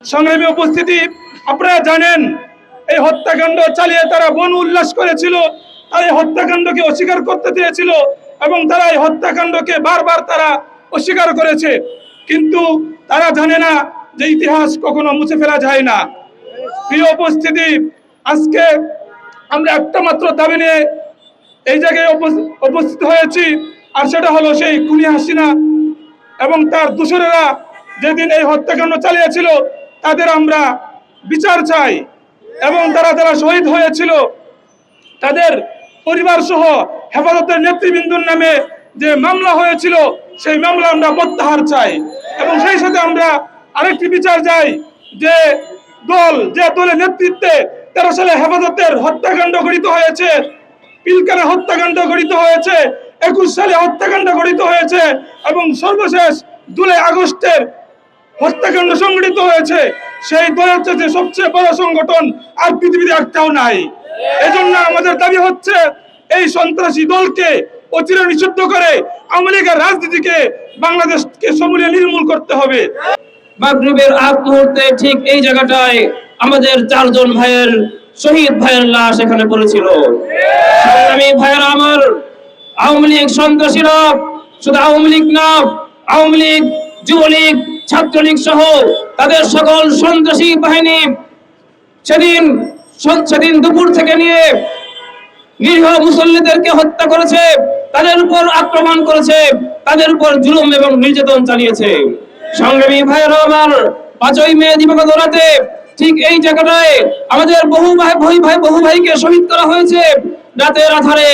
সংগ্রামী উপস্থিতি, আপনারা জানেন এই হত্যাকাণ্ড চালিয়ে তারা বন উল্লাস করেছিল। তারা এই হত্যাকাণ্ডকে অস্বীকার করতে চেয়েছিল এবং তারা এই হত্যাকাণ্ডকে বারবার তারা অস্বীকার করেছে, কিন্তু তারা জানে না যে ইতিহাস কখনো মুছে ফেলা যায় না। প্রিয় উপস্থিতি, আজকে আমরা একটা মাত্র দাবি নিয়ে এই জায়গায় উপস্থিত হয়েছি, আর সেটা হলো সেই খুনি হাসিনা এবং তার দোসরেরা যেদিন এই হত্যাকাণ্ড চালিয়েছিল তাদের আমরা বিচার চাই এবং তারা যারা শহীদ হয়েছিল তাদের পরিবার সহ হেফাজতের নেতৃবৃন্দর নামে যে মামলা হয়েছিল সেই মামলা আমরা প্রত্যাহার চাই এবং সেই সাথে আমরা আরেকটি বিচার চাই যে দলের নেতৃত্বে 13 সালে হেফাজতের হত্যাকাণ্ড ঘটিত হয়েছে, পিলখানা হত্যাকাণ্ড ঘটিত হয়েছে, 21 সালে হত্যাকাণ্ড ঘটিত হয়েছে এবং সর্বশেষ 2 আগস্টের হত্যাকাণ্ড সংঘটিত হয়েছে, সেই দলের যে সবচেয়ে বড় সংগঠন আর পৃথিবীতে একটাও নাই। এজন্য আমাদের দাবি হচ্ছে এই সন্ত্রাসী দলকে অচিরে নিষিদ্ধ করে আওয়ামী লীগের রাজনীতিকে বাংলাদেশকে সমূলে নির্মূল করতে হবে। মাগরিবের আগ মুহূর্তে ঠিক এই জায়গাটায় আমাদের 4 জন ভাইয়ের শহীদ ভাইয়ের লাশ এখানে পড়েছিল। আমি ভাইয়েরা আমার, আওয়ামী লীগ সন্ত্রাসীরা শুধু আওয়ামী লীগ না, আওয়ামী লীগ, যুবলীগ, ছাত্রলীগ সহ তাদের সকল সন্ত্রাসী বাহিনী সেদিন দুপুর থেকে নিয়ে নিরীহ মুসল্লিদেরকে হত্যা করেছে, তাদের উপর আক্রমণ করেছে, তাদের উপর জুলুম এবং নির্যাতন চালিয়েছে। সংগ্রামী ভাইয়েরা আমার, 5ই মে দিবাগত রাতে ঠিক এই জায়গাটায় আমাদের বহু ভাইকে শহীদ করা হয়েছে। রাতের আধারে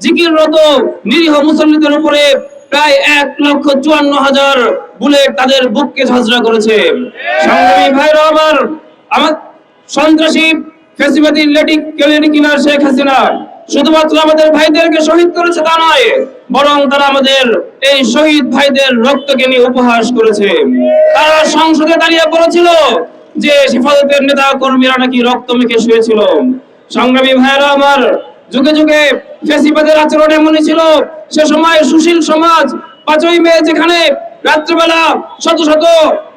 জিকিররত নিরীহ মুসল্লিদের উপরে প্রায় 1,54,000 বুলেট তাদের বুককে ঝাঁঝরা করেছে। সংগ্রামী ভাইয়েরা আমার সন্ত্রাসী ফ্যাসিবাদী লেডি কিনার শেখ হাসিনা শুধুমাত্র আমাদের ভাইদেরকে শহীদ করেছে তা নয়, বরং তারা আমাদের এই শহীদ ভাইদের রক্তকে নিয়ে উপহাস করেছে। তারা সংসদে দাঁড়িয়ে বলেছিল যে হেফাজতের নেতা কর্মীরা নাকি রক্ত মেখে শুয়েছিল। সংগ্রামী ভাইয়েরা আমার, যুগে যুগে ফ্যাসিবাদের আচরণ এমনই ছিল। সে সময় সুশীল সমাজ 5ই মে যেখানে রাত্রিবেলা শত শত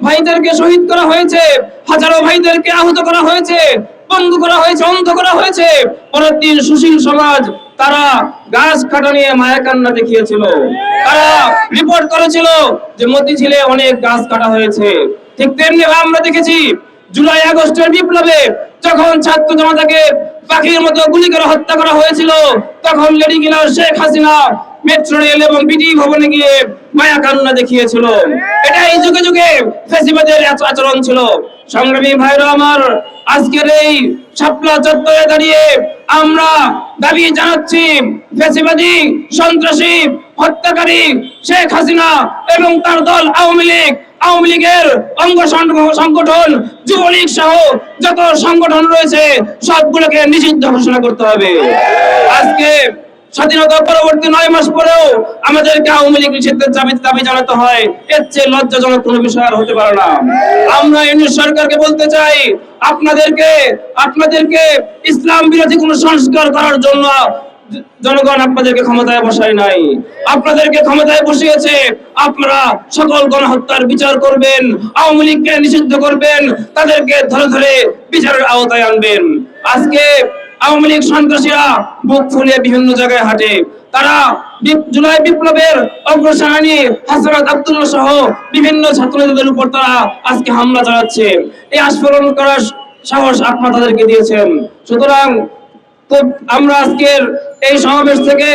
ভাইদেরকে শহীদ করা হয়েছে, হাজারো ভাইদেরকে আহত করা হয়েছে, বন্ধ করা হয়েছে, অন্ধ করা হয়েছে, পরের দিন সুশীল সমাজ তারা গাছ কাটা নিয়ে মায়া কান্না দেখিয়েছিল। তারা রিপোর্ট করেছিল যে মতিঝিলে অনেক গাছ কাটা হয়েছে। ঠিক তেমনি আমরা দেখেছি জুলাই আগস্টের বিপ্লবে যখন ছাত্র জনতাকে পাখির মতো গুলি করে হত্যা করা হয়েছিল, তখন লেডি কিনার শেখ হাসিনা মেট্রো রেল এবং বিডি ভবনে গিয়ে মায়া কান্না দেখিয়েছিল। এটাই যুগে যুগে ফ্যাসিবাদের আচরণ ছিল। সংগ্রামী ভাইরা আমার, আজকের এই শাপলা চত্বরে দাঁড়িয়ে আমরা দাবি জানাচ্ছি ফ্যাসিবাদী সন্ত্রাসী হত্যাকারী শেখ হাসিনা এবং তার দল আওয়ামী লীগের অঙ্গ সংগঠন যুবলীগ সহ যত সংগঠন রয়েছে সবগুলোকে নিষিদ্ধ ঘোষণা করতে হবে। আজকে স্বাধীনতা পরবর্তী 9 মাস পরেও আমাদেরকে আওয়ামী লীগ নিষিদ্ধের দাবি জানাতে হয়, এর চেয়ে লজ্জাজনক কোনো বিষয় আর হতে পারে না। আমরা ইউনিট সরকারকে বলতে চাই, আপনাদেরকে ইসলাম বিরোধী কোনো সংস্কার করার জন্য জনগণ আপনাদেরকে ক্ষমতায় বসায় নাই, আপনাদেরকে ক্ষমতায় বসিয়েছে। আপনারা সকল গণহত্যার বিচার করবেন, আওয়ামী লীগকে নিষিদ্ধ করবেন, তাদেরকে ধরে ধরে বিচারের আওতায় আনবেন। আজকে আওয়ামী লীগ সন্ত্রাসীরা বুক ফুলিয়ে বিভিন্ন জায়গায় হাঁটে। তারা জুলাই বিপ্লবের অগ্রসেনানী হাসনাত আব্দুল্লাহ সহ বিভিন্ন ছাত্রদের উপর তারা আজকে হামলা চালাচ্ছে। এই আস্ফোরণ করার সাহস আপনারা তাদেরকে দিয়েছেন। সুতরাং তো আমরা আজকের এই সমাবেশ থেকে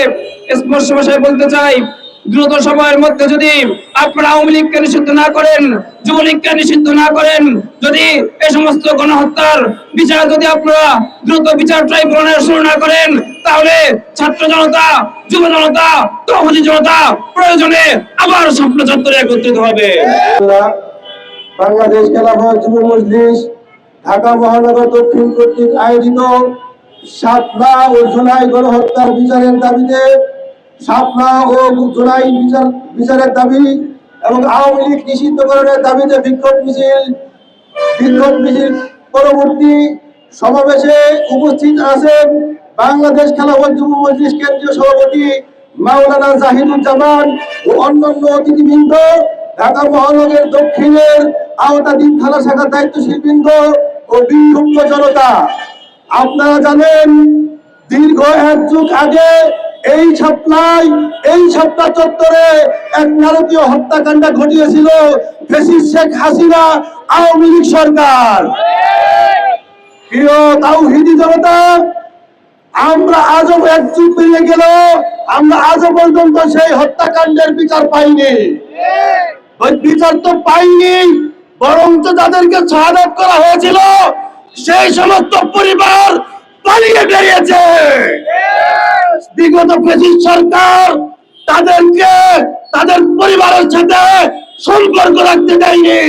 স্পষ্ট ভাষায় বলতে চাই, দ্রুত সময়ের মধ্যে যদি আপনারা আওয়ামী লীগকে নিষিদ্ধ না করেন, যুবলীগকে নিষিদ্ধ না করেন, যদি এই সমস্ত গণহত্যার বিচার যদি আপনারা দ্রুত বিচার ট্রাইব্যুনালে শুরু না করেন, তাহলে ছাত্র জনতা, যুব জনতা, তৌহিদি জনতা প্রয়োজনে আবার স্বপ্ন চত্বরে একত্রিত হবে। বাংলাদেশ খেলাফত যুব মজলিস ঢাকা মহানগর দক্ষিণ কর্তৃক আয়োজিত শাপলা ও জুলাই গণহত্যার বিচারের দাবিতে শাপলা ও জুলাই বিচারের দাবি এবং আওয়ামী লীগ নিষিদ্ধকরণের দাবিতে বিক্ষোভ মিছিল পরবর্তী সমাবেশে উপস্থিত আছেন বাংলাদেশ খেলাফত যুব মজলিস কেন্দ্রীয় সভাপতি মাওলানা জাহিদুজ্জামান ও অন্যান্য অতিথিবৃন্দ, ঢাকা মহানগর দক্ষিণের আওতাধীন থানা শাখার দায়িত্বশীল বৃন্দ ও বিক্ষুব্ধ জনতা, আপনারা জানেন দীর্ঘ 1 যুগ আগে এই শাপলা চত্বরে এক নারকীয় হত্যাকাণ্ড ঘটিয়েছিল ফ্যাসিস্ট শেখ হাসিনা আওয়ামী লীগ সরকার। প্রিয় তাওহীদি জনতা, আমরা আজও 1 যুগ পেরিয়ে গেল, আমরা আজও পর্যন্ত সেই হত্যাকাণ্ডের বিচার পাইনি। ওই বিচার তো পাইনি, বরঞ্চ যাদেরকে শাহাদাত করা হয়েছিল সেই সমস্ত পরিবার পালিয়ে বেরিয়েছে। বিগত ফ্যাসিস্ট সরকার তাদেরকে তাদের পরিবারের সাথে সম্পর্ক রাখতে দেয়নি,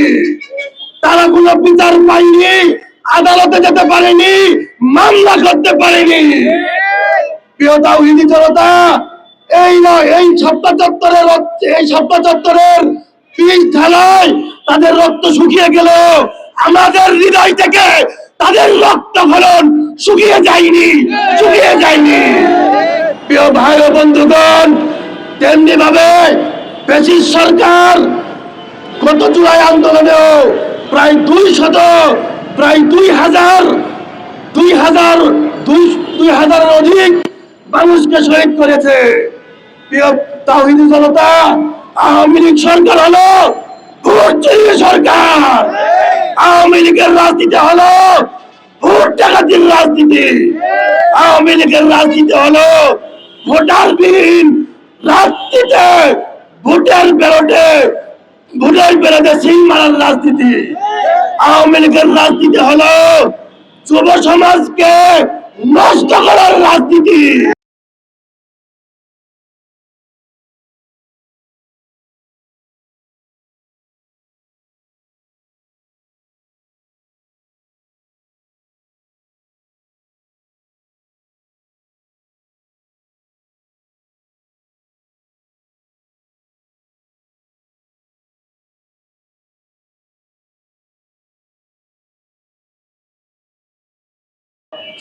তারা কোনো বিচার পায়নি, আদালতে যেতে পারেনি, মামলা করতে পারেনি। প্রিয় তাওহীদি জনতা, এই নয়, এই শাপলা চত্বরের 30 ঢালাই তাদের রক্ত শুকিয়ে গেল, আমাদের হৃদয় থেকে তাদের রক্ত ফলন শুকিয়ে যায়নি। প্রিয় ভাই ও বন্ধুগণ, তেমনি ভাবে ফ্যাসিস্ট সরকার গত জুলাই আন্দোলনেও প্রায় 2000 অধিক মানুষকে শহীদ করেছে। প্রিয় তাওহীদি জনতা, আওয়ামী লীগ সরকার হলো ভোট চুরি সরকার। আওয়ামী লীগের রাজনীতি হলো ভোট ডাকাতির রাজনীতি। আওয়ামী লীগের রাজনীতি হলো ভোটারবিহীন রাজনীতিতে ভোটের বেরোতে সিং মারার রাজনীতি। আওয়ামী লীগের রাজনীতি হলো যুব সমাজকে নষ্ট করার রাজনীতি।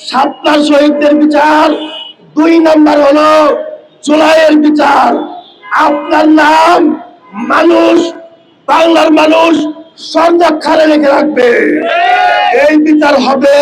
শাপলার শহীদদের বিচার 2 নাম্বার হলো জুলাইয়ের বিচার। আপনার নাম বাংলার মানুষ স্বর্ণাক্ষরে লিখে রাখবে। এই বিচার হবে